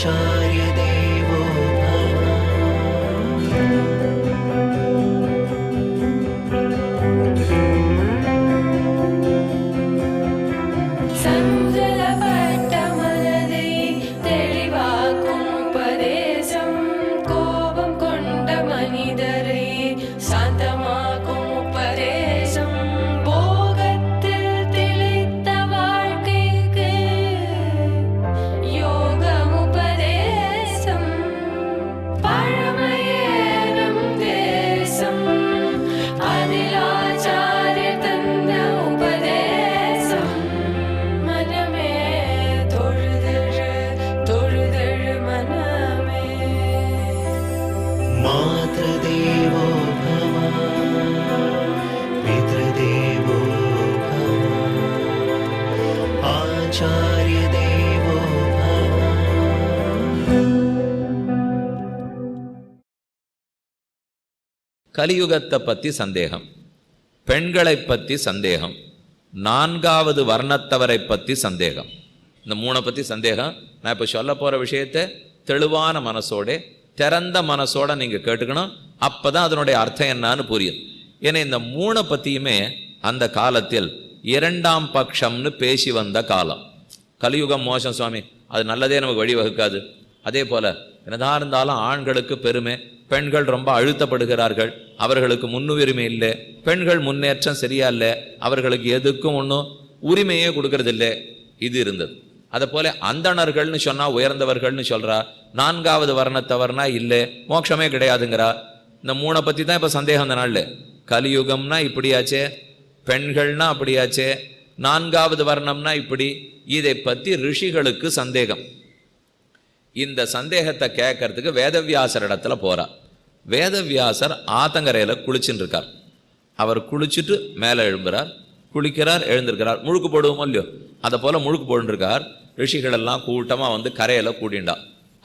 आचार्य देवो मातृदेवो भव पितृदेवो भव आचार्य देवो भव. கலியுகத்தை பற்றி சந்தேகம், பெண்களை பற்றி சந்தேகம், நான்காவது வர்ணத்தவரை பற்றி சந்தேகம். இந்த மூணை பற்றி சந்தேகம். நான் இப்போ சொல்ல போகிற விஷயத்தை தெளிவான மனசோட திறந்த மனசோட நீங்கள் கேட்டுக்கணும். அப்போ தான் அதனுடைய அர்த்தம் என்னான்னு புரியும். ஏன்னா இந்த மூணை பற்றியுமே அந்த காலத்தில் இரண்டாம் பட்சம்னு பேசி வந்த காலம். கலியுகம் மோசம் சுவாமி, அது நல்லதே நமக்கு வழிவகுக்காது. அதே போல் என்னதான் இருந்தாலும் ஆண்களுக்கு பெருமை, பெண்கள் ரொம்ப அழுத்தப்படுகிறார்கள், அவர்களுக்கு முன்னுரிமை இல்லை, பெண்கள் முன்னேற்றம் சரியா இல்லை, அவர்களுக்கு எதுக்கும் ஒன்றும் உரிமையே கொடுக்கறதில்லை, இது இருந்தது. அதை போல அந்தணர்கள்னு சொன்னா உயர்ந்தவர்கள்னு சொல்றா, நான்காவது வர்ணத்தவர்னா இல்லை, மோட்சமே கிடையாதுங்கிறா. இந்த மூணை பற்றி தான் இப்போ சந்தேகம். அந்த நாளில் கலியுகம்னா இப்படியாச்சே, பெண்கள்னா அப்படியாச்சே, நான்காவது வர்ணம்னா இப்படி, இதை பற்றி ரிஷிகளுக்கு சந்தேகம். இந்த சந்தேகத்தை கேட்கறதுக்கு வேதவியாசர் இடத்துல போறா. வேதவியாசர் ஆத்தங்கரையில் குளிச்சுட்டு இருக்கார். அவர் குளிச்சுட்டு மேலே எழும்புறார், குளிக்கிறார், எழுந்திருக்கிறார். முழுக்கு போடுவோமோ இல்லையோ, அதை போல் முழுக்கு போட்டுருக்கார். ரிஷிகளெல்லாம் கூட்டமாக வந்து கரையில் கூட்டிண்டா.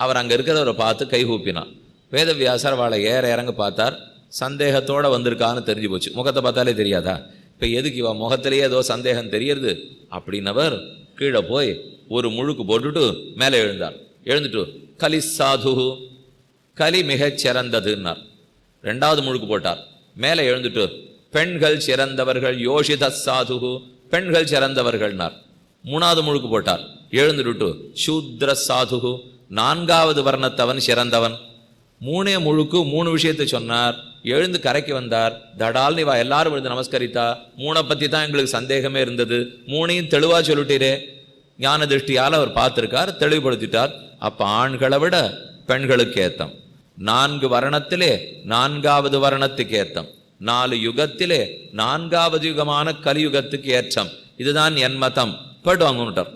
அவர் அங்கே இருக்கிறவரை பார்த்து கை கூப்பினான். வேதவியாசர் அவளை ஏற இறங்க பார்த்தார். சந்தேகத்தோடு வந்திருக்கான்னு தெரிஞ்சு போச்சு. முகத்தை பார்த்தாலே தெரியாதா, இப்போ எதுக்கு இவன் முகத்திலேயே ஏதோ சந்தேகம் தெரியறது அப்படின்னவர் கீழே போய் ஒரு முழுக்கு போட்டுட்டு மேலே எழுந்தார். எழுந்துட்டு கலி சாது, கலி மிகச் சிறந்ததுன்னார். ரெண்டாவது முழுக்கு போட்டார். மேலே எழுந்துட்டு பெண்கள் சிறந்தவர்கள், யோஷித சாது, பெண்கள் சிறந்தவர்கள்னார். மூணாவது முழுக்கு போட்டார். எழுந்துட்டு சூத்ர சாது, நான்காவது வர்ணத்தவன் சிறந்தவன். மூணே முழுக்கு மூணு விஷயத்தை சொன்னார். எழுந்து கரைக்கு வந்தார். தடால்னு இவா எல்லாரும் எழுந்து நமஸ்கரித்தா. மூணை பற்றி தான் எங்களுக்கு சந்தேகமே இருந்தது, மூணையும் தெளிவாக சொல்லிட்டீரே. ஞான திருஷ்டியால் அவர் பார்த்துருக்கார், தெளிவுபடுத்திட்டார். அப்போ ஆண்களை விட பெண்களுக்கு ஏத்தம், நான்கு வர்ணத்திலே நான்காவது வர்ணத்துக்கு ஏத்தம், 4 யுகத்திலே நான்காவது யுகமான கலியுகத்துக்கு ஏற்றம். இதுதான் என் மதம். போய்ட்டு வாங்கிட்டார்.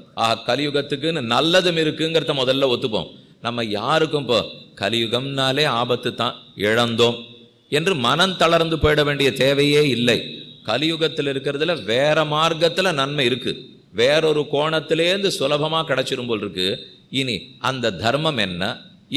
கலியுகத்துக்குன்னு நல்லதும் இருக்குங்கிறத முதல்ல ஒத்துப்போம். நம்ம யாருக்கும் இப்போ கலியுகம்னாலே ஆபத்து தான், இழந்தோம் என்று மனம் தளர்ந்து போயிட வேண்டிய தேவையே இல்லை. கலியுகத்தில் இருக்கிறதுல வேற மார்க்கத்தில் நன்மை இருக்கு, வேறொரு கோணத்திலேருந்து சுலபமாக கிடைச்சிரும் போல் இருக்கு. இனி அந்த தர்மம் என்ன,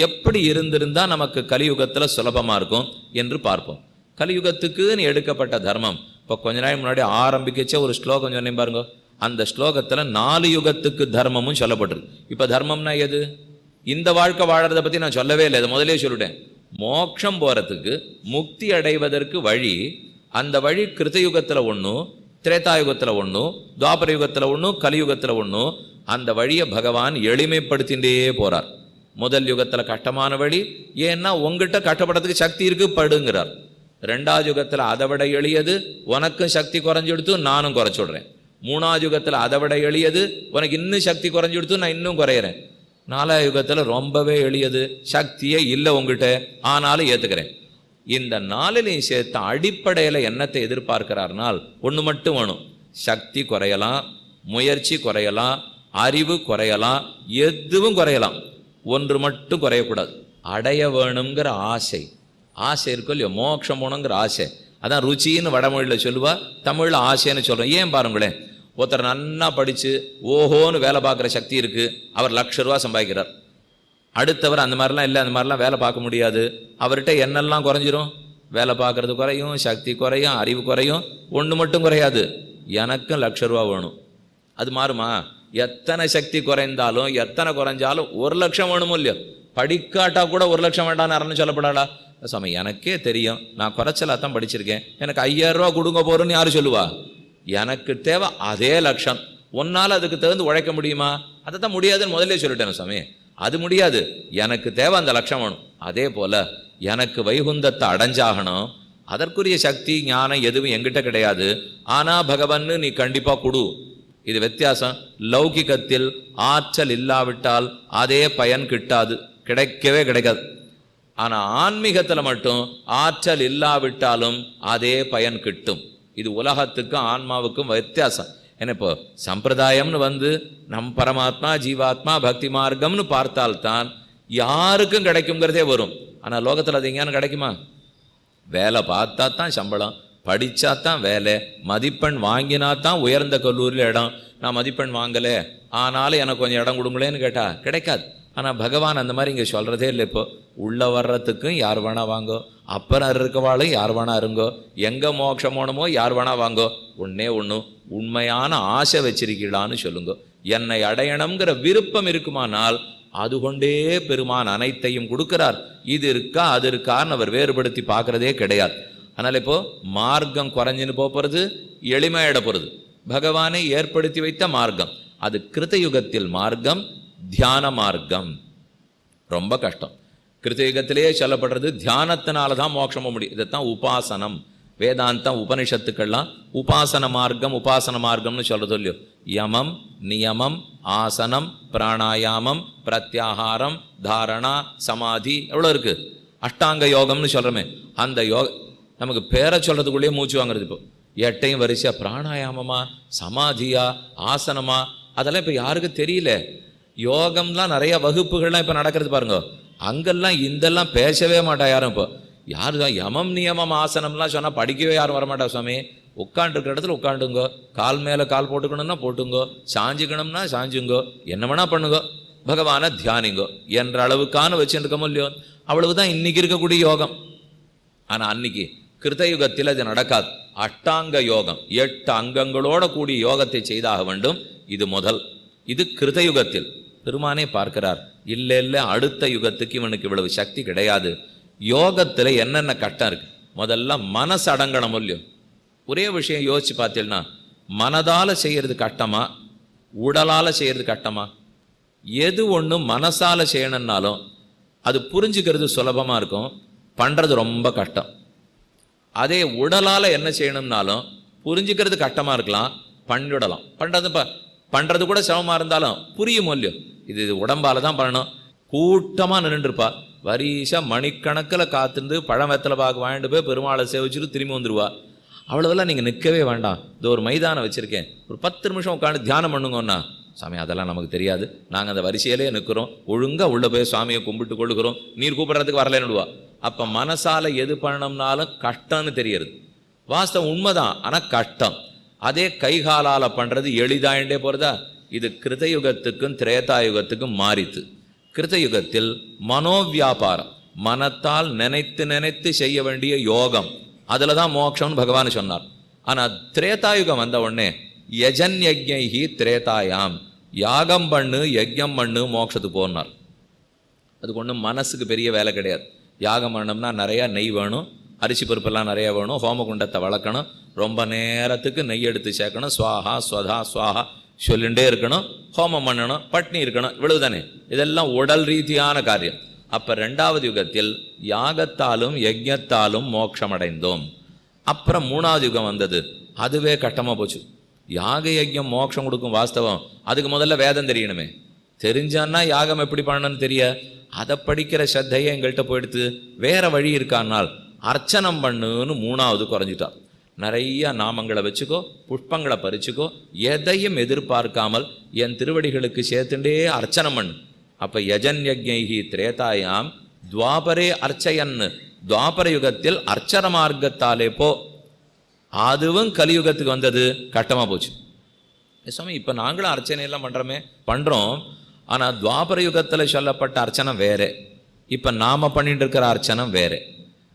எப்படி இருந்திருந்தா நமக்கு கலியுகத்தில் சுலபமாக இருக்கும் என்று பார்ப்போம். கலியுகத்துக்குன்னு எடுக்கப்பட்ட தர்மம் இப்போ கொஞ்ச நாள் முன்னாடி ஆரம்பிக்கச்ச ஒரு ஸ்லோகம் சொன்னேன் பாருங்க. அந்த ஸ்லோகத்தில் 4 யுகத்துக்கு தர்மமும் சொல்லப்பட்டிருக்கு. இப்போ தர்மம்னா எது? இந்த வாழ்க்கை வாழறதை பற்றி நான் சொல்லவே இல்லை, அதை முதலே சொல்லிட்டேன். மோட்சம் போகிறதுக்கு, முக்தி அடைவதற்கு வழி, அந்த வழி கிருத்தயுகத்தில் ஒன்று, திரேதாயுகத்தில் ஒன்று, துவாபர யுகத்தில் ஒன்று, கலியுகத்தில் ஒன்று. அந்த வழியை பகவான் எளிமைப்படுத்திகிட்டே போகிறார். முதல் யுகத்தில் கஷ்டமான வழி, ஏன்னா உங்ககிட்ட கஷ்டப்படுறதுக்கு சக்தி இருக்கு, படுங்கிறார். ரெண்டாவது யுகத்தில் அதை விட எளியது, உனக்கும் சக்தி குறைஞ்சிடுத்து, நானும் குறைச்சுடுறேன். மூணாவது யுகத்தில் அதை விட எளியது, உனக்கு இன்னும் சக்தி குறைஞ்சிடுத்து, நான் இன்னும் குறையிறேன். நாலாவது யுகத்தில் ரொம்பவே எளியது, சக்தியே இல்லை உங்ககிட்ட, ஆனாலும் ஏற்றுக்கிறேன். இந்த 4லையும் சேர்த்த அடிப்படையில் என்னத்தை எதிர்பார்க்கிறார்னால் ஒன்று மட்டும் வேணும். சக்தி குறையலாம், முயற்சி குறையலாம், அறிவு குறையலாம், எதுவும் குறையலாம். ஒன்று மட்டும் குறையக்கூடாது, அடைய வேணுங்கிற ஆசை. ஆசை இருக்கும் இல்லையோ, மோட்சம் போகணுங்கிற ஆசை. அதான் ருச்சின்னு வடமொழியில் சொல்லுவா, தமிழில் ஆசைன்னு சொல்கிறோம். ஏன் பாருங்களேன், ஒருத்தர் நன்னா படித்து ஓஹோன்னு வேலை பார்க்குற சக்தி இருக்குது, அவர் ₹1,00,000 சம்பாதிக்கிறார். அடுத்தவர் அந்த மாதிரிலாம் இல்லை, அந்த மாதிரிலாம் வேலை பார்க்க முடியாது, அவர்கிட்ட என்னெல்லாம் குறைஞ்சிரும், வேலை பார்க்குறது குறையும், சக்தி குறையும், அறிவு குறையும். ஒன்று மட்டும் குறையாது, எனக்கும் ₹1,00,000 வேணும். அது மாறுமா? எத்தனை சக்தி குறைந்தாலும் எத்தனை குறைஞ்சாலும் 1,00,000 வேணுமோ இல்லையோ, படிக்காட்டா கூட 1,00,000 வேண்டாம்னு யாருன்னு சொல்லப்படாடா? சாமி எனக்கே தெரியும், நான் குறைச்சலாக தான் படிச்சிருக்கேன், எனக்கு 5,000 ரூபா கொடுங்க போறோன்னு யாரு சொல்லுவா? எனக்கு தேவை அதே லட்சம். உன்னால் அதுக்கு தகுந்து உழைக்க முடியுமா? அதை தான் முடியாதுன்னு முதல்ல சொல்லிட்டேன் சாமி. அது முடியாது, எனக்கு தேவை அந்த லட்சம் வேணும். அதே போல எனக்கு வைகுந்தத்தை அடைஞ்சாகணும், அதற்குரிய சக்தி ஞானம் எதுவும் எங்கிட்ட கிடையாது. ஆனா பகவன்னு நீ கண்டிப்பா கொடு. இது வித்தியாசம். லௌகிகத்தில் ஆற்றல் இல்லாவிட்டால் அதே பயன் கிட்டாது, கிடைக்கவே கிடைக்காது. ஆனா ஆன்மீகத்துல மட்டும் ஆற்றல் இல்லாவிட்டாலும் அதே பயன் கிட்டும். இது உலகத்துக்கும் ஆன்மாவுக்கும் வித்தியாசம். ஏன்னா இப்போ சம்பிரதாயம்னு வந்து நம் பரமாத்மா ஜீவாத்மா பக்தி மார்க்கம்னு பார்த்தால்தான் யாருக்கும் கிடைக்குங்கிறதே வரும். ஆனா லோகத்துல அது எங்கேயானு கிடைக்குமா? வேலை பார்த்தா தான் சம்பளம், படித்தா தான் வேலை, மதிப்பெண் வாங்கினா தான் உயர்ந்த கல்லூரியில் இடம். நான் மதிப்பெண் வாங்கலை ஆனாலும் எனக்கு கொஞ்சம் இடம் கொடுங்களேன்னு கேட்டால் கிடைக்காது. ஆனால் பகவான் அந்த மாதிரி இங்கே சொல்கிறதே இல்லை. இப்போ உள்ளே வர்றதுக்கும் யார் வேணா வாங்கோ, அப்புறம் இருக்கவாளும் யார் வேணா இருங்கோ, எங்கே மோட்சம் போகணுமோ யார் வேணா வாங்கோ. ஒன்றே ஒன்று, உண்மையான ஆசை வச்சிருக்கீங்களான்னு சொல்லுங்க. என்னை அடையணுங்கிற விருப்பம் இருக்குமானால் அது கொண்டே பெருமான் அனைத்தையும் கொடுக்கிறார். இது இருக்கா அது இருக்கான்னு அவர் வேறுபடுத்தி பார்க்கறதே கிடையாது. அதனால் இப்போ மார்க்கம் குறைஞ்சின்னு போகிறது, எளிமையிட போகிறது. பகவானை ஏற்படுத்தி வைத்த மார்க்கம் அது கிருத்தயுகத்தில் மார்க்கம், தியான மார்க்கம் ரொம்ப கஷ்டம். கிருத்தயுகத்திலேயே சொல்லப்படுறது தியானத்தினால தான் மோட்சம் போக முடியும். இதைத்தான் உபாசனம், வேதாந்தம் உபனிஷத்துக்கள்லாம் உபாசன மார்க்கம்னு சொல்றது இல்லையோ. யமம் நியமம் ஆசனம் பிராணாயாமம் பிரத்யாகாரம் தாரணா சமாதி எவ்வளோ இருக்கு. அஷ்டாங்க யோகம்னு சொல்கிறோமே, அந்த யோக நமக்கு பேரை சொல்கிறதுக்குள்ளேயே மூச்சு வாங்குறது. இப்போ 8 வரிசையா பிராணாயாமமா சமாதியா ஆசனமா அதெல்லாம் இப்போ யாருக்கு தெரியல. யோகம்லாம் நிறைய வகுப்புகள்லாம் இப்போ நடக்கிறது பாருங்க. அங்கெல்லாம் இந்தெல்லாம் பேசவே மாட்டா யாரும். இப்போ யாரு தான் யமம் நியமம் ஆசனம்லாம் சொன்னால் படிக்கவே யாரும் வரமாட்டா. சுவாமி உட்காண்டிருக்கிற இடத்துல உட்காண்டுங்கோ, கால் மேலே கால் போட்டுக்கணும்னா போட்டுங்கோ, சாஞ்சிக்கணும்னா சாஞ்சுங்கோ, என்ன வேணா பண்ணுங்கோ, பகவானை தியானிங்கோ என்ற அளவுக்கான வச்சுருக்கமோ இல்லையோ. அவ்வளவுதான் இன்னைக்கு இருக்கக்கூடிய யோகம். ஆனால் அன்னைக்கு கிருத்தயுகத்தில் அது நடக்காது. அஷ்டாங்க யோகம் 8 அங்கங்களோட கூடிய யோகத்தை செய்தாக வேண்டும். இது முதல். இது கிருத்தயுகத்தில் பெருமானே பார்க்கிறார். இல்லை அடுத்த யுகத்துக்கு இவனுக்கு இவ்வளவு சக்தி கிடையாது. யோகத்தில் என்னென்ன கட்டம் இருக்கு? முதல்ல மனசு அடங்கணும் இல்லையோ. ஒரே விஷயம் யோசிச்சு பார்த்தீங்கன்னா, மனதால் செய்யறது கட்டமா உடலால் செய்யறது கட்டமா? எது ஒன்று மனசால செய்யணும்னாலும் அது புரிஞ்சுக்கிறது சுலபமாக இருக்கும், பண்ணுறது ரொம்ப கஷ்டம். அதே உடலால் என்ன செய்யணும்னாலும் புரிஞ்சுக்கிறது கஷ்டமாக இருக்கலாம், பண்ணிவிடலாம். பண்ணுறது கூட சிரமமாக இருந்தாலும் புரியும் இல்லையோ. இது உடம்பால் தான் பண்ணணும். கூட்டமாக நின்றுருப்பா, வரிசா மணிக்கணக்கில் காத்திருந்து பழம் வெத்தலை பாக்கு வாங்கிட்டு போய் பெருமாளை சேவிச்சுட்டு திரும்பி வந்துடுவா. அவ்வளோதெல்லாம் நீங்கள் நிற்கவே வேண்டாம். இது ஒரு மைதானம் வச்சுருக்கேன், ஒரு 10 நிமிஷம் உட்காந்து தியானம் பண்ணுங்கன்னா, சாமி அதெல்லாம் நமக்கு தெரியாது, நாங்கள் அந்த வரிசையிலே நிற்கிறோம், ஒழுங்காக உள்ளே போய் சுவாமியை கும்பிட்டு கொள்ளுகிறோம், நீர் கூப்பிட்றதுக்கு வரலன்னுடுவா. அப்போ மனசால் எது பண்ணணும்னாலும் கஷ்டம்னு தெரியுது. வாஸ்தவம் உண்மைதான், ஆனால் கஷ்டம். அதே கைகாலால் பண்ணுறது எளிதாயிண்டே போகிறதா. இது கிருத்தயுகத்துக்கும் திரேதாயுகத்துக்கும் மாறித்து. கிருத்தயுகத்தில் மனோவியாபாரம், மனத்தால் நினைத்து நினைத்து செய்ய வேண்டிய யோகம், அதில் தான் மோட்சம்னு பகவான் சொன்னார். ஆனால் திரேதாயுகம் வந்த உடனே யஜன் யஜ்ஞைஹி திரேதாயாம், யாகம் பண்ணு யஜ்ஞம் பண்ணு மோட்சத்துக்கு போனார். அதுக்கு ஒன்றும் மனசுக்கு பெரிய வேலை கிடையாது. யாகம் பண்ணோம்னா நிறையா நெய் வேணும், அரிசி பருப்பெல்லாம் நிறையா வேணும், ஹோமகுண்டத்தை வளர்க்கணும், ரொம்ப நேரத்துக்கு நெய் எடுத்து சேர்க்கணும், ஸ்வாஹா ஸ்வதா ஸ்வாஹா சொல்லிகிட்டே இருக்கணும், ஹோமம் பண்ணணும், பட்னி இருக்கணும், இவ்வளவுதானே. இதெல்லாம் உடல் ரீதியான காரியம். அப்போ 2வது யுகத்தில் யாகத்தாலும் யஜ்ஞத்தாலும் மோட்சம் அடைந்தோம். அப்புறம் 3வது யுகம் வந்தது, அதுவே கட்டமாக போச்சு. யாக யஜ்ஞம் மோட்சம் கொடுக்கும் வாஸ்தவம். அதுக்கு முதல்ல வேதம் தெரியணுமே, தெரிஞ்சான்னா யாகம் எப்படி பண்ணணும்னு தெரிய, அதை படிக்கிற ஸ்ரத்தையே எங்கள்கிட்ட போயிடுத்து. வேற வழி இருக்கானால் அர்ச்சனம் பண்ணுன்னு 3வது குறைஞ்சிட்டா. நிறைய நாமங்களை வச்சுக்கோ, புஷ்பங்களை பறிச்சுக்கோ, எதையும் எதிர்பார்க்காமல் என் திருவடிகளுக்கு சேர்த்துட்டே அர்ச்சனம் பண்ணு. அப்போ யஜன் யஜ்ஞைஹி திரேதாயாம் துவாபரே அர்ச்சயன்னு, துவாபர யுகத்தில் அர்ச்சன மார்க்கத்தாலே போ. அதுவும் கலியுகத்துக்கு வந்தது, கட்டமாக போச்சு. சுவாமி இப்போ நாங்களும் அர்ச்சனையெல்லாம் பண்ணுறோம். ஆனால் துவாபர யுகத்தில் சொல்லப்பட்ட அர்ச்சனை வேறு, இப்போ நாம் பண்ணிட்டு இருக்கிற அர்ச்சனை வேறு.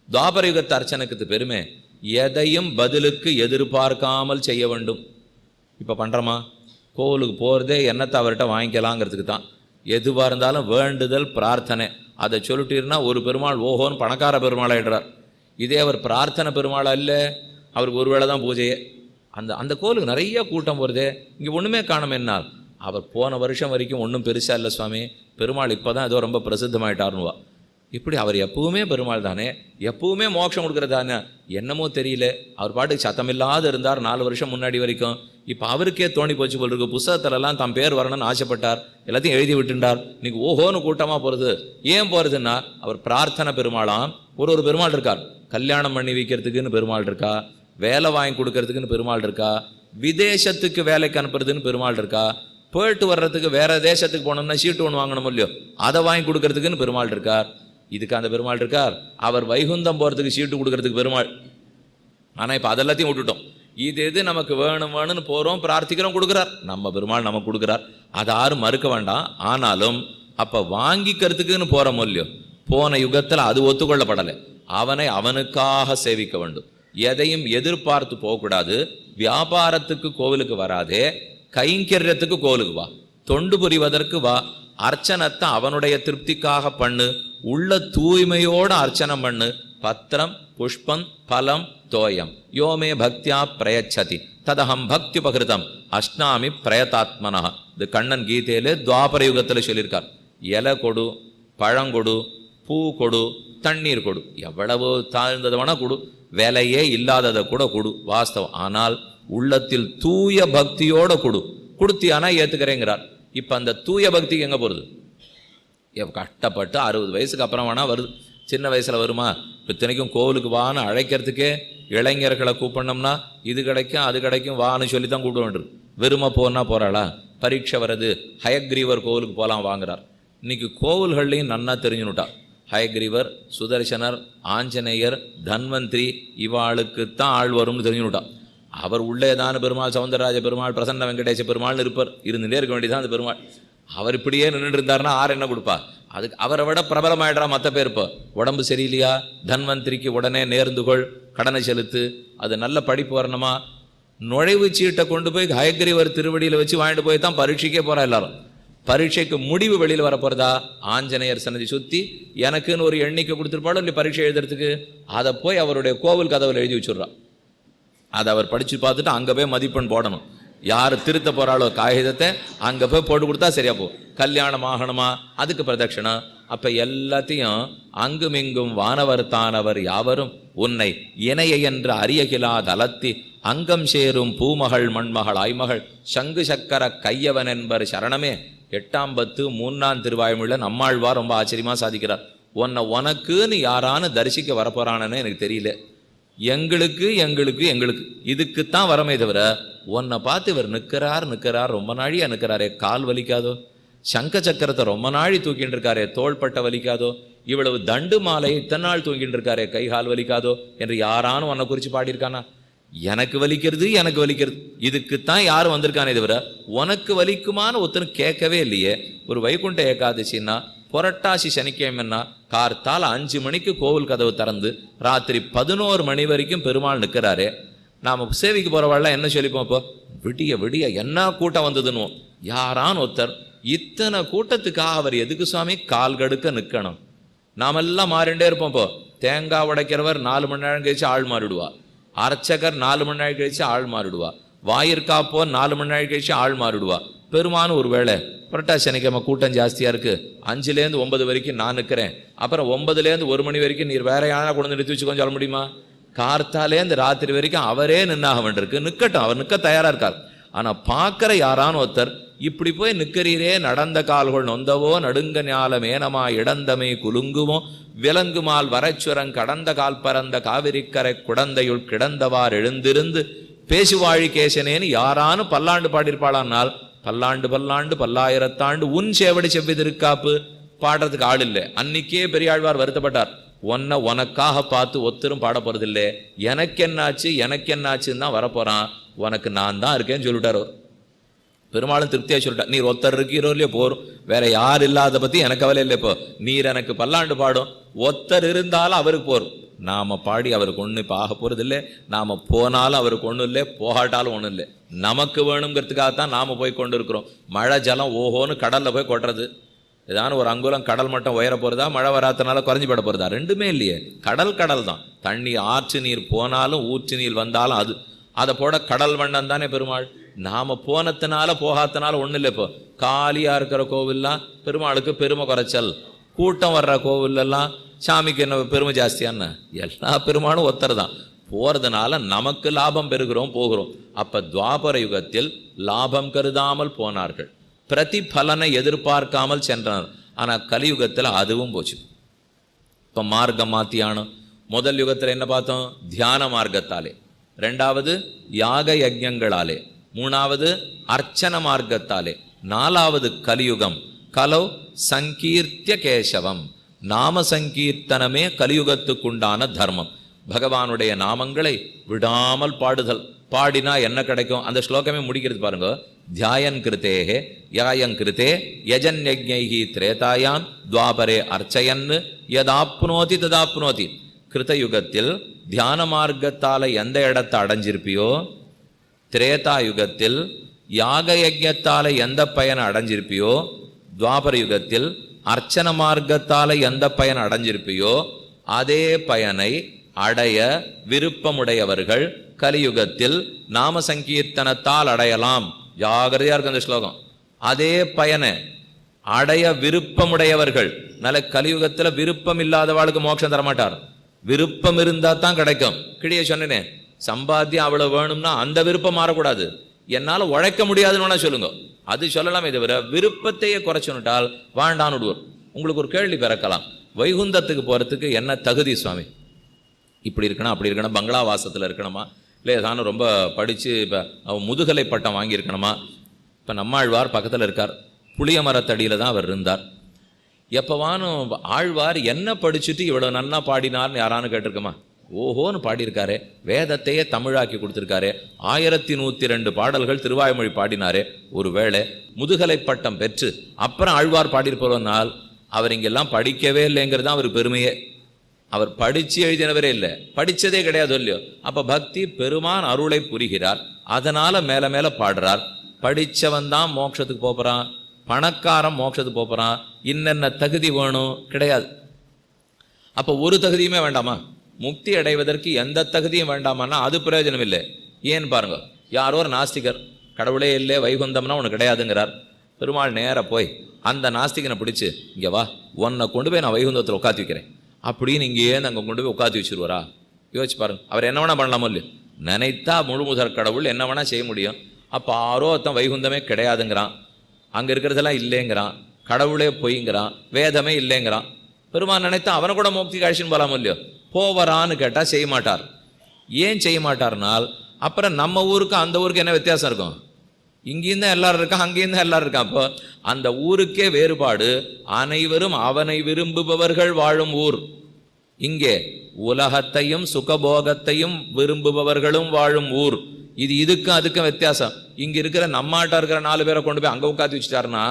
துவாபர யுகத்து அர்ச்சனைக்கு பெருமை, எதையும் பதிலுக்கு எதிர்பார்க்காமல் செய்ய வேண்டும். இப்போ பண்ணுறோமா? கோவிலுக்கு போகிறதே என்னத்தை அவர்கிட்ட வாங்கிக்கலாங்கிறதுக்கு தான். எதுவாக இருந்தாலும் வேண்டுதல் பிரார்த்தனை அதை சொல்லிட்டீர்னா ஒரு பெருமாள் ஓஹோன்னு பணக்கார பெருமாள் ஆகிடுறார். இதே அவர் பிரார்த்தனை பெருமாள் இல்லை, அவருக்கு ஒரு வேளை தான் பூஜையே. அந்த கோவிலுக்கு நிறைய கூட்டம் போகிறதே, இங்கே ஒன்றுமே காணும். என்னால் அவர் போன வருஷம் வரைக்கும் ஒன்றும் பெருசாக இல்லை சுவாமி, பெருமாள் இப்போ தான் ஏதோ ரொம்ப பிரசித்தமாயிட்டாருன்னுவா. இப்படி அவர் எப்பவுமே பெருமாள் தானே, எப்பவுமே மோட்சம் கொடுக்குறதானே, என்னமோ தெரியல. அவர் பாட்டுக்கு சத்தமில்லாத இருந்தார் 4 வருஷம் முன்னாடி வரைக்கும். இப்போ அவருக்கே தோணி போச்சு போல் இருக்கு. புஸ்தகத்திலலாம் தம் பேர் வரணும்னு ஆசைப்பட்டார், எல்லாத்தையும் எழுதி விட்டுண்டார். இன்னைக்கு ஓஹோன்னு கூட்டமாக போகிறது. ஏன் போகிறதுன்னா அவர் பிரார்த்தனை பெருமாளாம். ஒரு பெருமாள் இருக்கார், கல்யாணம் பண்ணி வைக்கிறதுக்குன்னு பெருமாள் இருக்கா, வேலை வாங்கி கொடுக்கறதுக்குன்னு பெருமாள் இருக்கா, விதேசத்துக்கு வேலைக்கு அனுப்புறதுன்னு பெருமாள் இருக்கா, போயிட்டு வர்றதுக்கு வேற தேசத்துக்கு போனோம்னா சீட்டு ஒன்று வாங்கணும் இல்லையோ அதை வாங்கி கொடுக்கறதுக்குன்னு பெருமாள் இருக்கார். இதுக்கு அந்த பெருமாள் இருக்கார். அவர் வைகுந்தம் போகிறதுக்கு சீட்டு கொடுக்கறதுக்கு பெருமாள். ஆனால் இப்போ அதெல்லாத்தையும் விட்டுட்டோம். இது நமக்கு வேணும்னு போகிறோம், பிரார்த்திக்கிறோம், கொடுக்குறார். நம்ம பெருமாள் நமக்கு கொடுக்குறார், அதை யாரும் மறுக்க வேண்டாம். ஆனாலும் அப்போ வாங்கிக்கிறதுக்குன்னு போகிற இல்லையோ, போன யுகத்தில் அது ஒத்துக்கொள்ளப்படலை. அவனை அவனுக்காக சேவிக்க வேண்டும். எதையும் எதிர்பார்த்து போகக்கூடாது. வியாபாரத்துக்கு கோவிலுக்கு வராதே, கைங்கரியத்துக்கு கோவிலுக்கு வா, தொண்டு புரிவதற்கு வா. அர்ச்சனத்தை அவனுடைய திருப்திக்காக பண்ணு, உள்ள தூய்மையோடு அர்ச்சனை பண்ணு. பத்திரம் புஷ்பம் பலம் தோயம் யோமே பக்தியா பிரயச்சதி ததகம் பக்தி பகிருதம் அஷ்டாமி பிரயதாத்மனா. இது கண்ணன் கீதையிலே துவாபர யுகத்தில் சொல்லியிருக்கார். இலை கொடு, பழங்கொடு, பூ கொடு, தண்ணீர் கொடு, எவ்வளவு தாழ்ந்தது வேணா கொடு, விலையே இல்லாததை கூட கொடு, வாஸ்தவம். ஆனால் உள்ளத்தில் தூய பக்தியோட கொடுத்தியானா ஏத்துக்கிறேங்கிறார். இப்ப அந்த தூய பக்திக்கு எங்க போறது? கஷ்டப்பட்டு 60 வயசுக்கு அப்புறம் வேணா வருது, சின்ன வயசுல வருமா? இத்தனைக்கும் கோவிலுக்கு வான்னு அழைக்கிறதுக்கே இளைஞர்களை கூப்பிடணும்னா இது கிடைக்கும் அது கிடைக்கும் வான்னு சொல்லி தான் கூப்பிட வேண்டியது. வெறுமை போனா போறாளா? பரீட்சை வருது, ஹயக்ரீவர் கோவிலுக்கு போகலாம் வாங்குறார். இன்னைக்கு கோவில்கள்லையும் நன்னா தெரிஞ்சுனுட்டா. ஹயக்ரீவர், சுதர்சனர், ஆஞ்சநேயர், தன்வந்திரி இவாளுக்குத்தான் ஆள் வரும்னு தெரிஞ்சுனுட்டா. அவர் உள்ளேதான பெருமாள், சவுந்தரராஜ பெருமாள், பிரசன்ன வெங்கடேச பெருமாள்னு இருப்பார். இருந்துட்டே இருக்க வேண்டியதான் அந்த பெருமாள். அவர் இப்படியே நின்றுட்டு இருந்தாருன்னா ஆறு என்ன கொடுப்பா? அதுக்கு அவரை விட பிரபலமாயிடுறா மற்ற பேர். இப்போ உடம்பு சரியில்லையா, தன்வந்திரிக்கு உடனே நேர்ந்துகொள், கடனை செலுத்து, அது நல்ல படிப்பு வரணுமா, நுழைவு சீட்டை கொண்டு போய் ஹயக்ரீவர் திருவடியில் வச்சு வாங்கிட்டு போய் தான் பரீட்சைக்கே போகிறா எல்லாரும். பரீட்சைக்கு முடிவு வெளியில் வர போகிறதா? ஆஞ்சநேயர் சன்னதி சுற்றி எனக்குன்னு ஒரு எண்ணிக்கை கொடுத்துருப்பாளோ இல்லை பரீட்சை எழுதுறதுக்கு, அதை போய் அவருடைய கோவில் கதவில் எழுதி வச்சுட்றா. அதை அவர் படித்து பார்த்துட்டு அங்கே போய் மதிப்பெண் போடணும். யார் திருத்த போகிறாளோ காகிதத்தை அங்கே போய் போட்டு கொடுத்தா சரியா போ. கல்யாணம் ஆகணுமா, அதுக்கு பிரதட்சணம். அப்போ எல்லாத்தையும் அங்குமிங்கும் வானவர் தானவர் யாவரும் உன்னை இணைய என்று அரியகிலா தலத்தி அங்கம் சேரும் பூமகள் மண்மகள் ஆய்மகள் சங்கு சக்கர கையவன் என்பர் சரணமே. 8ஆம் பத்து 3ஆம் திருவாய்மொழியில நம்மாழ்வார் ரொம்ப ஆச்சரியமாக சாதிக்கிறார். உனக்குன்னு யாரானு தரிசிக்க வரப்போறானன்னு எனக்கு தெரியல, எங்களுக்கு எங்களுக்கு எங்களுக்கு இதுக்குத்தான் வரமே தவிர உன்னை பார்த்து இவர் நிற்கிறார் ரொம்ப நாழியா நிற்கிறாரே, கால் வலிக்காதோ? சங்க சக்கரத்தை ரொம்ப நாழி தூக்கிட்டு இருக்காரே, தோள்பட்டை வலிக்காதோ? இவ்வளவு தண்டு மாலை இத்தனை நாள் தூங்கிட்டு இருக்காரே, கை கால் வலிக்காதோ என்று யாரானும் உன்னை குறித்து பாடியிருக்கானா? எனக்கு வலிக்கிறது எனக்கு வலிக்கிறது, இதுக்குத்தான் யாரும் வந்திருக்கானே தவிர உனக்கு வலிக்குமான்னு ஒருத்தனும் கேட்கவே இல்லையே. ஒரு வைகுண்ட ஏகாதசின்னா புரட்டாசி சனிக்கிழமைன்னா கார்த்தால் 5 மணிக்கு கோவில் கதவு திறந்து ராத்திரி 11 மணி வரைக்கும் பெருமாள் நிற்கிறாரே. நாம் சேவைக்கு போகிறவாள்லாம் என்ன சொல்லிப்போம்? இப்போ விடிய விடிய என்ன கூட்டம் வந்ததுன்னு யாரான் ஒருத்தர் இத்தனை கூட்டத்துக்காக அவர் எதுக்கு சுவாமி கால் கடுக்க நிற்கணும்? நாமெல்லாம் மாறிண்டே இருப்போம். இப்போ தேங்காய் உடைக்கிறவர் 4 மணி நேரம் கழிச்சு ஆள் மாறிடுவா, அர்ச்சகர் 4 மணி நேரம் கழிச்சு ஆள் மாறிடுவா, வாயிற்காப்போ 4 மணி நேரம் கழிச்சு ஆள் மாறிடுவா. பெருமானு ஒரு வேளை புரட்டாசி சனிக்கிழமை கூட்டம் ஜாஸ்தியாக இருக்குது, 5லேருந்து 9 வரைக்கும் நான் நிற்கிறேன், அப்புறம் 9லேருந்து 1 மணி வரைக்கும் நீர் வேற யாரா கொண்டு நிறுத்தி வச்சுக்கோன்னு சொல்ல முடியுமா? கார்த்தாலேருந்து ராத்திரி வரைக்கும் அவரே நின்னாக வேண்டியிருக்கு. நிற்கட்டும், அவர் நிற்க தயாராக இருக்கார். ஆனால் பார்க்குற யாரான ஒருத்தர் இப்படி போய் நிற்கிறீரே, நடந்த கால்கள் நொந்தவோ நடுங்க ஞால மேனமா இடந்தமை குலுங்குமோ விலங்குமால் வரச்சுரங் கடந்த கால் பறந்த காவிரிக்கரை குடந்தையுள் கிடந்தவார் எழுந்திருந்து பேசுவாழி கேசனேன்னு யாரானு பல்லாண்டு பாடியிருப்பாளானால் பல்லாண்டு பல்லாண்டு பல்லாயிரத்தாண்டு உன் சேவடி செவ்விதிருக்காப்பு பாடுறதுக்கு ஆள் இல்லை. அன்னைக்கே பெரியாழ்வார் வருத்தப்பட்டார், உனக்காக பார்த்து ஒத்தரும் பாட போறதில்லை, எனக்கு என்னாச்சுன்னு தான் வரப்போறான், உனக்கு நான் தான் இருக்கேன்னு சொல்லிட்டார். பெருமாளும் திருப்தியா சொல்லிட்டார், நீர் ஒத்தர் இருக்கீரோ இல்லையோ போரும், வேற யார் இல்லாத பத்தி எனக்கு கவலை இல்லை. இப்போ நீர் எனக்கு பல்லாண்டு பாடும், ஒத்தர் இருந்தாலும் அவருக்கு போரும், நாம் பாடி அவருக்கு ஒன்றும் இப்போ ஆக போகிறது இல்லை, நாம் போனாலும் அவருக்கு ஒன்றும் இல்லை, போகாட்டாலும் ஒன்றும் இல்லை. நமக்கு வேணுங்கிறதுக்காகத்தான் நாம் போய் கொண்டு இருக்கிறோம். மழை ஜலம் ஓஹோன்னு கடலில் போய் கொட்டுறது, ஏதான ஒரு அங்குலம் கடல் மட்டம் உயர போகிறதா, மழை வராதனால குறைஞ்சி பட போகிறதா? ரெண்டுமே இல்லையே. கடல் கடல் தான். தண்ணி ஆற்று நீர் போனாலும் ஊற்று நீர் வந்தாலும் அதை போட கடல் வண்ணம் தானே பெருமாள். நாம் போனத்தினால போகாதனால ஒன்றும் இல்லை. இப்போ காலியாக இருக்கிற கோவில்லாம் பெருமாளுக்கு பெருமை குறைச்சல், கூட்டம் வர்ற கோவிலெல்லாம் சாமிக்கு என்ன பெருமை ஜாஸ்தியான்னு? எல்லா பெருமாளும் ஒருத்தர் தான். போகிறதுனால நமக்கு லாபம் பெறுகிறோம், போகிறோம். அப்போ துவாபர யுகத்தில் லாபம் கருதாமல் போனார்கள், பிரதிபலனை எதிர்பார்க்காமல் சென்றனர். ஆனால் கலியுகத்தில் அதுவும் போச்சு. இப்போ மார்க்கம் மாத்தியானம். முதல் யுகத்தில் என்ன பார்த்தோம்? தியான மார்க்கத்தாலே. ரெண்டாவது யாக யஜ்ஞங்களாலே. மூணாவது அர்ச்சன மார்க்கத்தாலே. நாலாவது கலியுகம். கலோ சங்கீர்த்திய கேசவம். நாம சங்கீர்த்தனமே கலியுகத்துக்குண்டான தர்மம். பகவானுடைய நாமங்களை விடாமல் பாடுதல். பாடினா என்ன கிடைக்கும்? அந்த ஸ்லோகமே முடிக்கிறது பாருங்க. தியாயன் கிருத்தேஹே யாயங் கிருத்தே யஜன் யஜ்ஞைஹி திரேதாயாம் துவாபரே அர்ச்சயன் யதாப்னோதி ததாப்னோதி. கிருத்தயுகத்தில் தியான மார்க்கத்தால் எந்த இடத்தை அடைஞ்சிருப்பியோ, திரேதா யுகத்தில் யாக யஜ்ஞத்தால் எந்த பயனை அடைஞ்சிருப்பியோ, துவாபர யுகத்தில் அர்ச்சன மார்க்கத்தால் எந்த பயனை அடைஞ்சிருப்பியோ, அதே பயனை அடைய விருப்பமுடையவர்கள் கலியுகத்தில் நாம சங்கீர்த்தனத்தால் அடையலாம். ஜாகிரதையா இருக்கு அந்த ஸ்லோகம். அதே பயனை அடைய விருப்பமுடையவர்கள். நல்ல கலியுகத்தில் விருப்பம் இல்லாதவாளுக்கு மோட்சம் தரமாட்டார். விருப்பம் இருந்தா தான் கிடைக்கும். கிளிய சொன்னேன், சம்பாத்தியம் அவ்வளவு வேணும்னா அந்த விருப்பம் மாறக்கூடாது. என்னால் உழைக்க முடியாதுன்னு சொல்லுங்க, அது சொல்லலாமே தவிர விருப்பத்தையே குறைச்சுட்டால் வாண்டான்னு விடுவோம். உங்களுக்கு ஒரு கேள்வி பிறக்கலாம், வைகுந்தத்துக்கு போகிறதுக்கு என்ன தகுதி சுவாமி? இப்படி இருக்கணும், அப்படி இருக்கணும், பங்களா வாசத்தில் இருக்கணுமா, இல்லை ஏதானும் ரொம்ப படித்து இப்போ முதுகலை பட்டம் வாங்கியிருக்கணுமா? இப்போ நம்மாழ்வார் பக்கத்தில் இருக்கார், புளிய மரத்தடியில் தான் அவர் இருந்தார். எப்போவானும் ஆழ்வார் என்ன படிச்சுட்டு இவ்வளோ நல்லா பாடினார்னு யாரானு கேட்டிருக்கோமா? ஓஹோன்னு பாடியிருக்காரு. வேதத்தையே தமிழாக்கி கொடுத்துருக்காரு. 1102 பாடல்கள் திருவாய்மொழி பாடினாரே. ஒரு வேளை முதுகலை பட்டம் பெற்று அப்புறம் ஆழ்வார் பாடியிருப்போனால் அவர் இங்கெல்லாம் படிக்கவே இல்லைங்கிறது தான் அவர் பெருமையே. அவர் படித்து எழுதினவரே இல்லை, படித்ததே கிடையாது இல்லையோ. அப்போ பக்தி பெருமான் அருளை புரிகிறார், அதனால் மேலே மேலே பாடுறார். படித்தவன் தான் மோட்சத்துக்கு போகிறான், பணக்காரன் மோட்சத்துக்கு போகிறான். இன்னென்ன தகுதி வேணும்? கிடையாது. அப்போ ஒரு தகுதியுமே வேண்டாமா? முக்தி அடைவதற்கு எந்த தகுதியும் வேண்டாமான்னா அது பிரயோஜனம் இல்லை. ஏன்னு பாருங்க, யாரோ ஒரு நாஸ்திகர் கடவுளே இல்லை வைகுந்தம்னா ஒன்று கிடையாதுங்கிறார். பெருமாள் நேராக போய் அந்த நாஸ்திகனை பிடிச்சி, இங்கே வா, உன்னை கொண்டு போய் நான் வைகுந்தத்தில் உட்காந்து வைக்கிறேன் அப்படின்னு இங்கேயே அங்கே கொண்டு போய் உட்காந்து வச்சுருவாரா? யோசிச்சு பாருங்க. அவர் என்ன வேணால் பண்ணலாமோ இல்லையோ? நினைத்தா முழு முதற் கடவுள் என்ன வேணால் செய்ய முடியும். அப்போ ஆரோ ஒருத்தன் வைகுந்தமே கிடையாதுங்கிறான், அங்கே இருக்கிறதெல்லாம் இல்லைங்கிறான், கடவுளே பொய்ங்கிறான், வேதமே இல்லைங்கிறான். பெருமான் நினைத்தா அவனை கூட முக்தி காட்சின்னு போகலாமோ இல்லையோ? போவரான்னு கேட்டால் செய்ய மாட்டார். ஏன் செய்ய மாட்டார்னால், அப்புறம் நம்ம ஊருக்கு அந்த ஊருக்கு என்ன வித்தியாசம் இருக்கும்? இங்கேயும் தான் எல்லாரும் இருக்கான், அங்கேயும் தான் எல்லாரும் இருக்கான். அப்போ அந்த ஊருக்கே வேறுபாடு. அனைவரும் அவனை விரும்புபவர்கள் வாழும் ஊர். இங்கே உலகத்தையும் சுகபோகத்தையும் விரும்புபவர்களும் வாழும் ஊர். இதுக்கும் அதுக்கும் வித்தியாசம். இங்கே இருக்கிற நம்மாட்டா இருக்கிற 4 பேரை கொண்டு போய் அங்கே உட்காந்து வச்சுட்டாருன்னா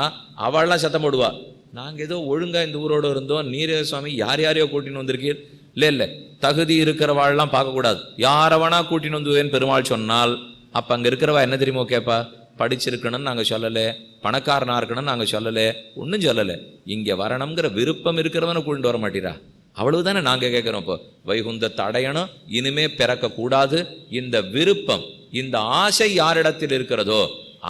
அவள்லாம் சத்தம் போடுவா, நாங்கள் ஏதோ ஒழுங்காக இந்த ஊரோடு இருந்தோம், நீரே சுவாமி யார் யாரையோ கூட்டின்னு வந்திருக்கீர். இல்லை தகுதி இருக்கிறவாள்லாம் பார்க்கக்கூடாது, யாரவனா கூட்டின்னு வந்துவேன்னு பெருமாள் சொன்னால் அப்போ அங்கே இருக்கிறவா என்ன தெரியுமோ கேட்பா? படிச்சிருக்கணும்னு நாங்கள் சொல்லலை, பணக்காரனாக இருக்கணும்னு நாங்கள் சொல்லலை, ஒன்றும் சொல்லலை. இங்கே வரணுங்கிற விருப்பம் இருக்கிறவனை கூட்டிட்டு வர மாட்டீரா? அவ்வளவு தானே நாங்கள் கேட்குறோம். இப்போ வைகுந்தத்தை அடையணும், இனிமே பிறக்கக்கூடாது. இந்த விருப்பம், இந்த ஆசை யாரிடத்தில் இருக்கிறதோ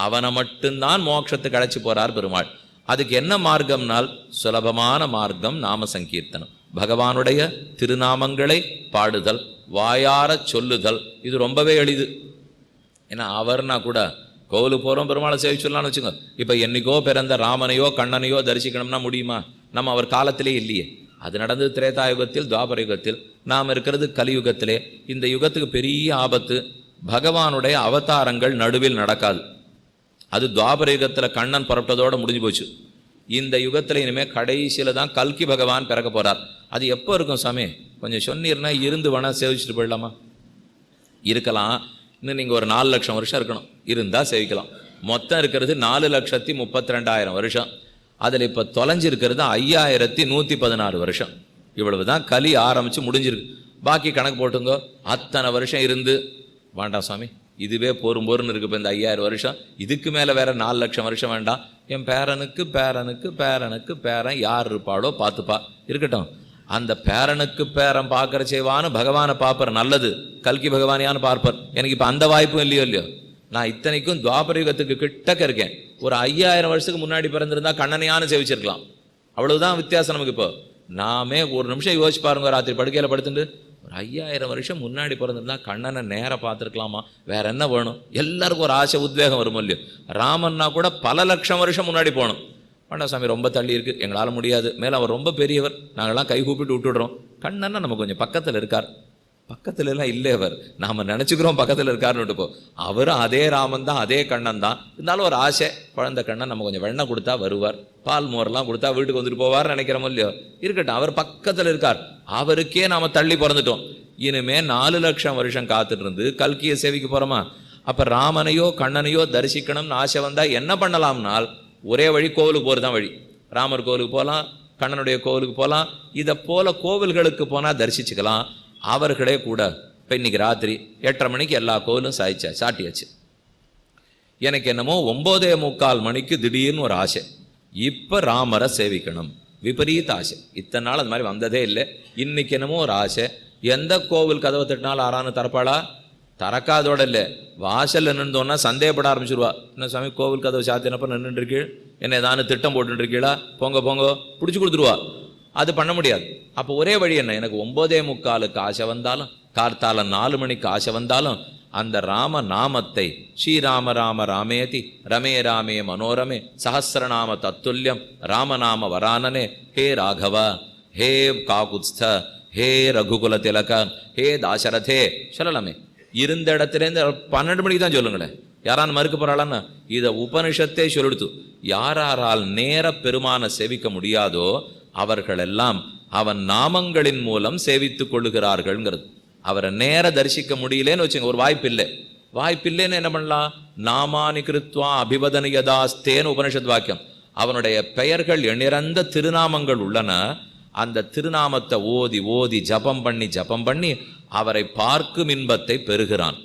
அவனை மட்டும்தான் மோட்சத்துக்கு அழைச்சி போறார் பெருமாள். அதுக்கு என்ன மார்க்கம்னால் சுலபமான மார்க்கம் நாம சங்கீர்த்தனம். பகவானுடைய திருநாமங்களை பாடுதல், வாயார சொல்லுதல். இது ரொம்பவே எளிது. ஏன்னா அவர்னா கூட கோவிலுக்கு போகிறோம், பெருமாளை சேவிச்சுடலான்னு வச்சுங்க. இப்போ என்னைக்கோ பிறந்த ராமனையோ கண்ணனையோ தரிசிக்கணும்னா முடியுமா? நம்ம அவர் காலத்திலே இல்லையே. அது நடந்தது திரேதா யுகத்தில், துவாபர யுகத்தில். நாம் இருக்கிறது கலியுகத்திலே. இந்த யுகத்துக்கு பெரிய ஆபத்து, பகவானுடைய அவதாரங்கள் நடுவில் நடக்காது. அது துவாபர யுகத்தில் கண்ணன் புறப்பட்டதோடு முடிஞ்சு போச்சு. இந்த யுகத்தில் இனிமேல் கடைசியில் தான் கல்கி பகவான் பிறக்க போகிறார். அது எப்போ இருக்கும் சாமி? கொஞ்சம் சொன்னீர்னா இருந்து வேணால் சேவிச்சுட்டு போயிடலாமா? இருக்கலாம். இன்னும் நீங்கள் ஒரு 4 லட்சம் வருஷம் இருக்கணும், இருந்தால் சேவிக்கலாம். மொத்தம் இருக்கிறது 4,32,000 வருஷம். அதில் இப்போ தொலைஞ்சிருக்கிறது 5,116 வருஷம். இவ்வளவு தான் கலி ஆரம்பித்து முடிஞ்சிருக்கு. பாக்கி கணக்கு போட்டுங்கோ. அத்தனை வருஷம் இருந்து வேண்டாம் சுவாமி, இதுவே போருன்னு இருக்கு. இப்போ இந்த 5000 வருஷம், இதுக்கு மேலே வேற 4 லட்சம் வருஷம் வேண்டாம். என் பேரனுக்கு பேரனுக்கு பேரனுக்கு பேரன் யார் இருப்பாளோ பார்த்துப்பா, இருக்கட்டும். அந்த பேரனுக்கு பேரன் பார்க்குற செய்வான்னு பகவானை பார்ப்பர், நல்லது. கல்கி பகவானியான்னு பார்ப்பர். எனக்கு இப்போ அந்த வாய்ப்பும் இல்லையோ. நான் இத்தனைக்கும் துவாபரயுகத்துக்கு கிட்டக்க இருக்கேன். ஒரு 5000 வருஷத்துக்கு முன்னாடி பிறந்திருந்தா கண்ணனையானு சேவிச்சிருக்கலாம். அவ்வளவுதான் வித்தியாசம் நமக்கு. இப்போ நாமே ஒரு நிமிஷம் யோசிச்சு பாருங்க, ராத்திரி படுக்கையில் படுத்துட்டு ஒரு 5000 வருஷம் முன்னாடி பிறந்திருந்தா கண்ணனை நேராக பார்த்துருக்கலாமா, வேற என்ன வேணும்? எல்லாருக்கும் ஒரு ஆசை, உத்வேகம் வரும் இல்லையோ. ராமன்னா கூட பல லட்சம் வருஷம் முன்னாடி போகணும். வேண்டாம் சாமி, ரொம்ப தள்ளி இருக்குது, எங்களால் முடியாது. மேலே அவர் ரொம்ப பெரியவர், நாங்கள்லாம் கை கூப்பிட்டு விட்டுடுறோம். கண்ணன்னா நம்ம கொஞ்சம் பக்கத்தில் இருக்கார். பக்கத்துல எல்லாம் இல்லை அவர், நாம் நினச்சிக்கிறோம் பக்கத்தில் இருக்காருன்னு விட்டுப்போ. அவரும் அதே ராமன் தான், அதே கண்ணன் தான். இருந்தாலும் ஒரு ஆசை, குழந்தை கண்ணன் நம்ம கொஞ்சம் வெண்ணெய் கொடுத்தா வருவார், பால் மோரெல்லாம் கொடுத்தா வீட்டுக்கு வந்துட்டு போவார்னு நினைக்கிறோமோ இல்லையோ. இருக்கட்டும், அவர் பக்கத்தில் இருக்கார். அவருக்கே நாம் தள்ளி பிறந்துட்டோம். இனிமே 4 லட்சம் வருஷம் காத்துட்டு இருந்து கல்கியை சேவிக்க போகிறோமா? அப்போ ராமனையோ கண்ணனையோ தரிசிக்கணும்னு ஆசை வந்தால் என்ன பண்ணலாம்னால், ஒரே வழி கோவிலுக்கு போகிறது தான் வழி. ராமர் கோவிலுக்கு போகலாம், கண்ணனுடைய கோவிலுக்கு போகலாம். இதை போல கோவில்களுக்கு போனால் தரிசிச்சுக்கலாம். அவர்களே கூட இப்போ இன்னைக்கு ராத்திரி 8:30 மணிக்கு எல்லா கோவிலும் சாட்டியாச்சு. எனக்கு என்னமோ 9:45 மணிக்கு திடீர்னு ஒரு ஆசை, இப்போ ராமரை சேவிக்கணும். விபரீத ஆசை, இத்தனை நாள் அது மாதிரி வந்ததே இல்லை. இன்னைக்கு என்னமோ ஒரு ஆசை. எந்த கோவில் கதவை தட்டினாலும் ஆறானு திறப்பாளா? திறக்காதோட இல்லை, வாசலில் நின்றோன்னா சந்தேகப்பட ஆரம்பிச்சிருவா. என்ன சாமி கோவில் கதவை சாத்தினப்ப நின்றுருக்கீள், என்ன ஏதானு திட்டம் போட்டுருக்கீளா, போங்க போங்க பிடிச்சி கொடுத்துருவா. அது பண்ண முடியாது. அப்போ ஒரே வழி என்ன, எனக்கு 9:45க்கு ஆசை வந்தாலும், கார்த்தால 4 மணிக்கு ஆசை வந்தாலும், அந்த ராம நாமத்தை ஸ்ரீராம ராம ராமேதி ரமே ராமே மனோரமே சஹசிரநாம தத்துல்யம் ராமநாம வரானனே ஹே ராகவ ஹே காகுத்ஸ்த ஹே ரகுகுல திலக ஹே தாசரதே சொல்லலாமே. இருந்த இடத்துலேருந்து 12 மணிக்கு தான் சொல்லுங்களேன். யாரான்னு மறுக்க போகிறாளான்னு? இதை உபனிஷத்தே சொல்லிடுத்து. யாரால் நேர பெருமான சேவிக்க முடியாதோ அவர்களெல்லாம் அவன் நாமங்களின் மூலம் சேவித்துக் கொள்ளுகிறார்கள்ங்கிறது. அவரை நேர தரிசிக்க முடியலேன்னு வச்சுங்க, ஒரு வாய்ப்பில்லைன்னு என்ன பண்ணலாம்? நாமானி கிருத்வா அபிவதனியதாஸ்தேன்னு உபனிஷத் வாக்கியம். அவனுடைய பெயர்கள் எண்ணிறந்த திருநாமங்கள் உள்ளன. அந்த திருநாமத்தை ஓதி ஓதி ஜபம் பண்ணி அவரை பார்க்கும் இன்பத்தை பெறுகிறான்.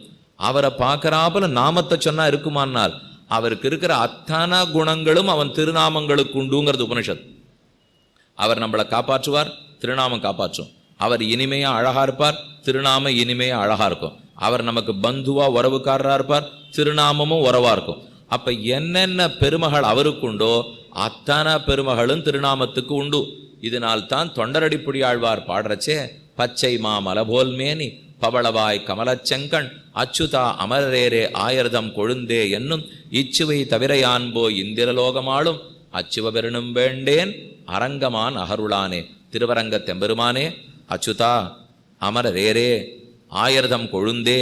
அவரை பார்க்கறாப்புல நாமத்தை சொன்னா இருக்குமானால் அவருக்கு இருக்கிற அத்தனை குணங்களும் அவன் திருநாமங்களுக்கு உண்டுங்கிறது உபனிஷத். அவர் நம்மளை காப்பாற்றுவார், திருநாமம் காப்பாற்றும். அவர் இனிமையா அழகா இருப்பார், திருநாம இனிமையா அழகா இருக்கும். அவர் நமக்கு பந்துவா உறவுக்காரரா இருப்பார், திருநாமமும் உறவா இருக்கும். அப்ப என்னென்ன பெருமகள் அவருக்கு உண்டோ அத்தனை பெருமகளும் திருநாமத்துக்கு உண்டு. இதனால் தான் தொண்டரடிப்புடி ஆழ்வார் பாடுறச்சே, பச்சை மா மலபோல் மேனி பவளவாய் கமலச்செங்கண் அச்சுதா அமரரேரே ஆயர்தம் கொழுந்தே என்னும் இச்சுவை தவிரையான்போ இந்திரலோகமாளும் அச்சுவ பெருணும் வேண்டேன் அரங்கமான் அகருளானே. திருவரங்க தெம்பெருமானே, அச்சுதா அமரரேரே ஆயர்தம் கொழுந்தே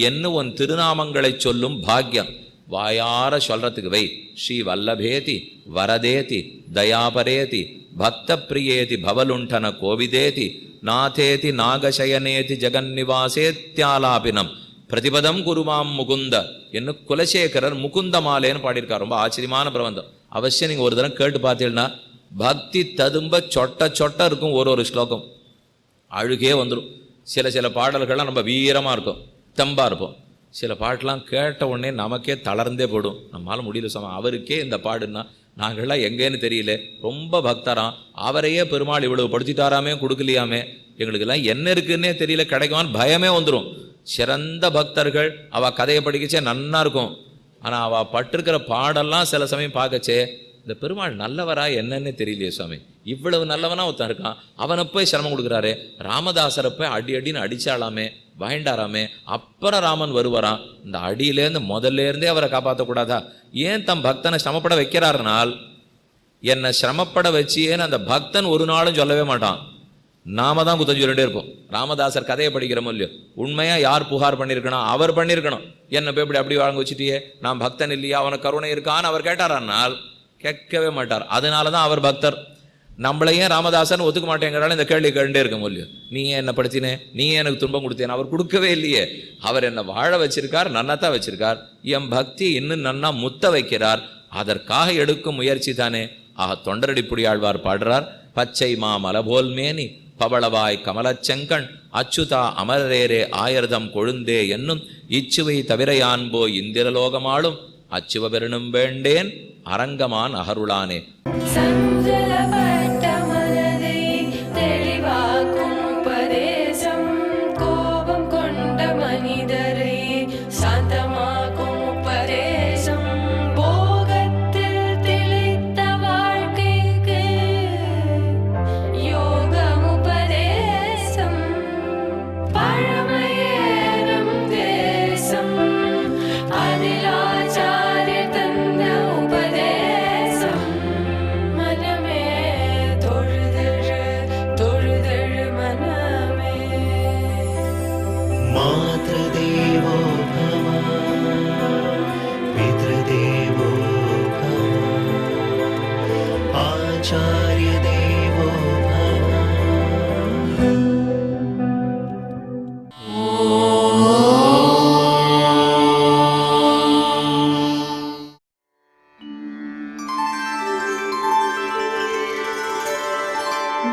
என்ன உன் திருநாமங்களை சொல்லும் பாக்யம் வாயார சொல்றதுக்கு வை. ஸ்ரீ வல்லபேதி வரதேதி தயாபரேதி பக்த பிரியேதி பவலுண்டன கோவிதேதி நாதேதி நாகசயனேதி ஜெகன்னிவாசேத்யாலாபினம் பிரதிபதம் குருமாம் முகுந்த என்ன குலசேகரர் முகுந்த மாலேன்னு பாடியிருக்கார். ரொம்ப ஆச்சரியமான பிரபந்தம். அவசியம் நீங்கள் ஒரு தடவை கேட்டு பார்த்தீங்கன்னா பக்தி ததும்ப சொட்ட இருக்கும். ஒரு ஸ்லோகம் அழுகே வந்துடும். சில பாடல்கள்லாம் நம்ம வீரமாக இருக்கும், தெம்பாக இருப்போம். சில பாட்டெலாம் கேட்ட உடனே நமக்கே தளர்ந்தே போடும். நம்மளால் முடியல சுவாமி, அவருக்கே இந்த பாடுன்னா நாங்கள்லாம் எங்கேன்னு தெரியல, ரொம்ப பக்தராம், அவரையே பெருமாள் இவ்வளவு படுத்திட்டாராமே கொடுக்கலையாமே, எங்களுக்கெல்லாம் என்ன இருக்குன்னே தெரியல, கிடைக்குமான்னு பயமே வந்துடும். சிறந்த பக்தர்கள் அவள் கதையை படிக்கச்சே நன்னா இருக்கும். ஆனால் அவள் பட்டிருக்கிற பாடெல்லாம் சில சமயம் பார்க்கச்சே இந்த பெருமாள் நல்லவரா என்னன்னே தெரியலையே சுவாமி, இவ்வளவு நல்லவனா ஒருத்தன் இருக்கான், அவனை போய் சிரமம் கொடுக்குறாரு. ராமதாசரை போய் அடின்னு அடிச்சாலாமே, பயண்டாராமே, அப்புறம் ராமன் வருவாராம். இந்த அடியிலேருந்து முதல்லேருந்தே அவரை காப்பாற்றக்கூடாதா? ஏன் தம் பக்தனை சிரமப்பட வைக்கிறாருனால், என்னை சிரமப்பட வச்சியேன்னு அந்த பக்தன் ஒரு நாளும் சொல்லவே மாட்டான். நாம தான் குத்தம் சொல்லிட்டே இருப்போம். ராமதாசர் கதையை படிக்கிறோமோ இல்லையோ, உண்மையா யார் புகார் பண்ணியிருக்கணும்? அவர் பண்ணியிருக்கணும். என்னை போய் இப்படி அப்படி வாங்க வச்சுட்டியே, நான் பக்தன் இல்லையா, அவனுக்கு கருணை இருக்கான்னு அவர் கேட்டாரானால் கேட்கவே மாட்டார். அதனால தான் அவர் பக்தர். நம்மளையே ராமதாசன் ஒத்துக்க மாட்டேங்கிறாலும் இந்த கேள்வி கேட்டுட்டே இருக்க முடியும். நீ என்ன படுத்தினே, நீ எனக்கு துன்பம் கொடுத்தேன், அவர் கொடுக்கவே இல்லையே. அவர் என்னை வாழ வச்சிருக்கார், நன்னத்தான் வச்சிருக்கார். என் பக்தி இன்னும் நன்னா முத்த வைக்கிறார். அதற்காக எடுக்கும் முயற்சி தானே. ஆக தொண்டரடிப்புடி ஆழ்வார் பாடுறார், பச்சை மா மலபோல் மேனி பவளவாய் கமலச்செங்கண் அச்சுதா அமரரேரே ஆயிரதம் கொழுந்தே என்னும் இச்சுவை தவிர யான்போ இந்திரலோகமாளும் அச்சுவ பெருணும் வேண்டேன் அரங்கமான் அகருளானே. சஞ்சலப்பட்ட மனதை தெளிவாக்கும் உபதேசம், கோபம் கொண்ட மனிதரை சாந்தமாக்கும் உபதேசம், போகத்தில் திளைத்த வாழ்க்கைக்கு யோகம் உபதேசம், பழமையேறும் தேசம் அதில் ஆச்சாரிய தந்த உபதேசம், மனமே தொழுதழு தொழுதழு மனமே. मातृदेवो भव पितृदेवो भव आचार्यदेवो भव.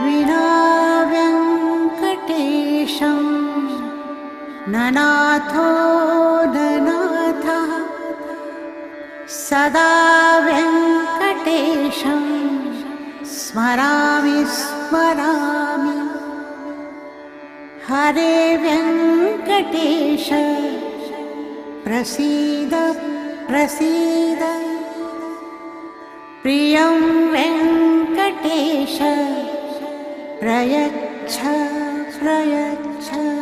विना वेङ्कटेशं ननाथो ननाथः, सदा वेङ्कटेशं स्मरामि स्मरामि. हरे वेङ्कटेश प्रसीद प्रसीद, प्रियं वेङ्कटेश प्रयच्छ प्रयच्छ.